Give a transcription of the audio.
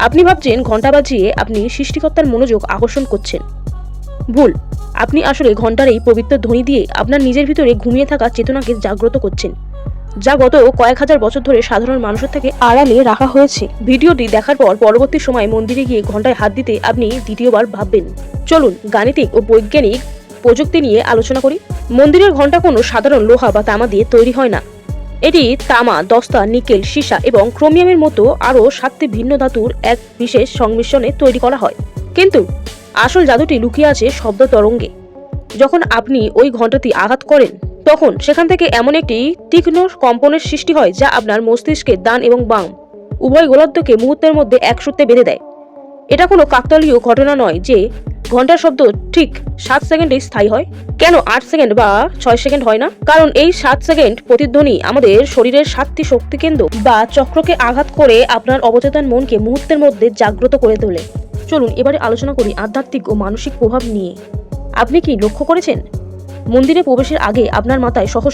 আপনি ভাবছেন ঘন্টা বাজিয়ে আপনি সৃষ্টিকর্তার মনোযোগ আকর্ষণ করছেন। ভুল। আপনি আসলে ঘন্টার এই পবিত্র ধ্বনি দিয়ে আপনার নিজের ভিতরে ঘুমিয়ে থাকা চেতনাকে জাগ্রত করছেন, যা গত কয়েক হাজার বছর ধরে সাধারণ মানুষের থেকে আড়ালে রাখা হয়েছে। ভিডিওটি দেখার পর পরবর্তী সময় মন্দিরে গিয়ে ঘন্টায় হাত দিতে আপনি দ্বিতীয়বার ভাববেন। চলুন গাণিতিক ও বৈজ্ঞানিক প্রযুক্তি নিয়ে আলোচনা করি। মন্দিরের ঘন্টা কোনো সাধারণ লোহা বা তামা দিয়ে তৈরি হয় না। এটি তামা, দস্তা, নিকেল, সীসা এবং ক্রোমিয়ামের মতো আরও 7টি ভিন্ন ধাতুর এক বিশেষ সংমিশ্রণে তৈরি করা হয়। কিন্তু আসল জাদুটি লুকিয়ে আছে শব্দ তরঙ্গে। যখন আপনি ওই ঘন্টাটি আঘাত করেন, তখন সেখান থেকে এমন একটি তীক্ষ্ণ কম্পনের সৃষ্টি হয় যা আপনার মস্তিষ্কের ডান এবং বাম উভয় গোলার্ধকে মুহূর্তের মধ্যে এক সূত্রে বেঁধে দেয়। এটা কোনো কাকতালীয় ঘটনা নয় যে ঘন্টার শব্দ ঠিক 7 সেকেন্ডে স্থায়ী হয়। কেন 8 সেকেন্ড বা 6 সেকেন্ড হয় না? কারণ এই 7 সেকেন্ড প্রতিধ্বনি আমাদের শরীরের 7টি শক্তিকেন্দ্র বা চক্রকে আঘাত করে আপনার অবচেতন মনকে মুহূর্তের মধ্যে জাগ্রত করে তোলে। চলুন এবারে আলোচনা করি আধ্যাত্মিক ও মানসিক প্রভাব নিয়ে। আপনি কি লক্ষ্য করেছেন, মন্দিরে প্রবেশের আগে আপনার মাথায় সহস্র